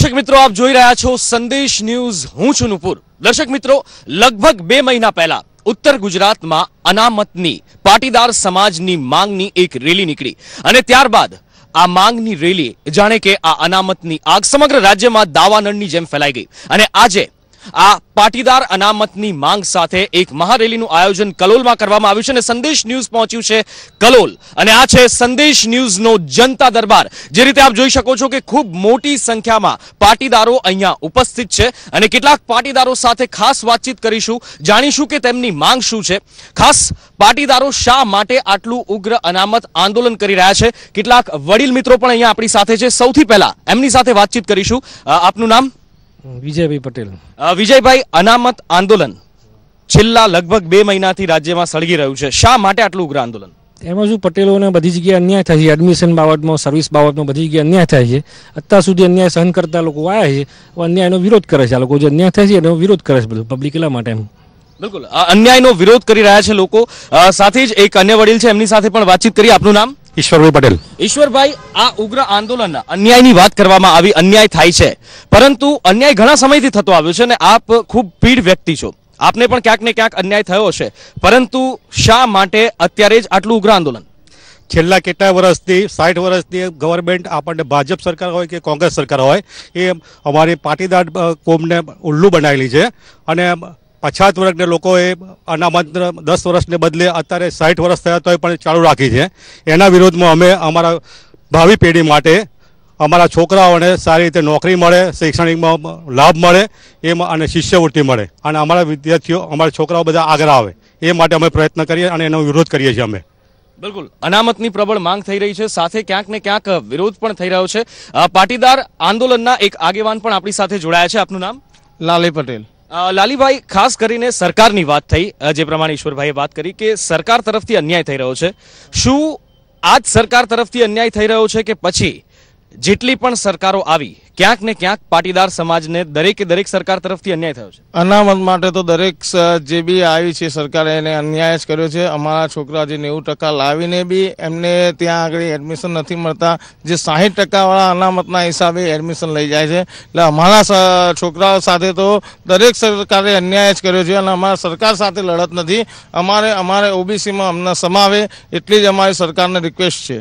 दर्शक मित्रों आप જોઈ રહ્યા છો સંદેશ ન્યૂઝ હું છું નુપુર। દર્શક મિત્રો લગભગ 2 મહિના પહેલા ઉત્તર ગુજરાતમાં અનામતની પાટીદાર સમાજની માંગની એક રેલી નીકળી અને ત્યારબાદ આ માંગની રેલી જાણે કે આ અનામતની આગ સમગ્ર રાજ્યમાં દાવાનળની જેમ ફેલાઈ ગઈ અને આજે આ પાટીદાર અનામતની માંગ સાથે એક મહારેલીનું આયોજન કલોલમાં કરવામાં આવ્યું છે અને સંદેશ ન્યૂઝ પહોંચ્યું છે કલોલ અને આ છે સંદેશ ન્યૂઝનો જનતા દરબાર। જે રીતે આપ જોઈ શકો છો કે ખૂબ મોટી સંખ્યામાં પાટીદારો અહીંયા ઉપસ્થિત છે અને કેટલાક પાટીદારો સાથે ખાસ વાતચીત કરીશું, જાણીશું કે તેમની માંગ શું છે, ખાસ પાટીદારો શા માટે આટલું ઉગ્ર અનામત આંદોલન કરી રહ્યા છે। કેટલાક વડીલ મિત્રો પણ અહીંયા આપણી સાથે છે, સૌથી પહેલા એમની સાથે વાતચીત કરીશું। આપનું નામ? વિજયભાઈ પટેલ। વિજયભાઈ, અનામત આંદોલન છેલ્લા લગભગ 2 મહિનાથી રાજ્યમાં સળગી રહ્યું છે, શા માટે આટલું ઉગ્ર આંદોલન? એમાં શું પટેલોને બધી જગ્યાએ અન્યાય થાય છે, એડમિશન બાબતમાં, સર્વિસ બાબતમાં બધી જગ્યાએ અન્યાય થાય છે। અત્યાર સુધી અન્યાય સહન કરતા લોકો આવ્યા છે, અન્યાયનો વિરોધ કરે છે। આ લોકો જે અન્યાય થાય છે એનો વિરોધ કરે છે બધું પબ્લિક એટલા માટે। બિલકુલ અન્યાયનો વિરોધ કરી રહ્યા છે લોકો। સાથે જ એક અન્ય વડીલ છે, એમની સાથે પણ વાતચીત કરી। આપનું નામ? ઈશ્વરભાઈ પટેલ। ઈશ્વરભાઈ, આ ઉગ્ર આંદોલન અન્યાયની વાત કરવામાં આવી, અન્યાય થાય છે, પરંતુ અન્યાય ઘણા સમયથી થતો આવ્યો છે અને આપ ખૂબ પીઢ વ્યક્તિ છો, આપને પણ ક્યાંક ને ક્યાંક અન્યાય થયો હશે, પરંતુ શા માટે અત્યારે જ આટલું ઉગ્ર આંદોલન? છેલ્લા કેટલા વર્ષથી 60 વર્ષથી ગવર્મેન્ટ આપણને ભાજપ સરકાર હોય કે કોંગ્રેસ સરકાર હોય એ અમારી પાટીદાર કોમને ઉલ્લુ બનાવેલી છે અને પછાત વર્ગના લોકોએ અનામત 10 વર્ષને બદલે અત્યારે 60 વર્ષ થયા તોય પણ ચાલુ રાખી છે। એના વિરોધમાં અમે અમારા ભાવિ પેઢી માટે અમારા છોકરાઓને સારી રીતે નોકરી મળે, શૈક્ષણિકમાં લાભ મળે એમ અને શિષ્યવૃત્તિ મળે અને અમારા વિદ્યાર્થીઓ, અમારા છોકરાઓ બધા આગળ આવે એ માટે અમે પ્રયત્ન કરીએ અને એનો વિરોધ કરીએ છીએ અમે। બિલકુલ અનામતની પ્રબળ માંગ થઈ રહી છે, સાથે ક્યાંક ને ક્યાંક વિરોધ પણ થઈ રહ્યો છે। પાટીદાર આંદોલનના એક આગેવાન પણ આપણી સાથે જોડાયા છે। આપનું નામ? લાલી પટેલ। લાલીભાઈ, ખાસ કરીને સરકારની વાત થઈ, જે પ્રમાણે ઈશ્વરભાઈએ વાત કરી કે સરકાર તરફથી અન્યાય થઈ રહ્યો છે, શું આજ સરકાર તરફથી અન્યાય થઈ રહ્યો છે કે પછી જેટલી પણ સરકારો આવી ક્યાંક ને ક્યાંક પાટીદાર સમાજને દરેકે દરેક સરકાર તરફથી અન્યાય થયો છે? અનામત માટે તો દરેક જે બી આવી છે સરકારે એને અન્યાય જ કર્યો છે। અમારા છોકરા જે 90% લાવીને બી એમને ત્યાં આગળ એડમિશન નથી મળતા, જે 60% વાળા અનામતના હિસાબે એડમિશન લઈ જાય છે। એટલે અમારા છોકરાઓ સાથે તો દરેક સરકારે અન્યાય જ કર્યો છે અને અમારા સરકાર સાથે લડત નથી, અમારે ઓબીસીમાં અમને સમાવે એટલી જ અમારી સરકારને રિક્વેસ્ટ છે।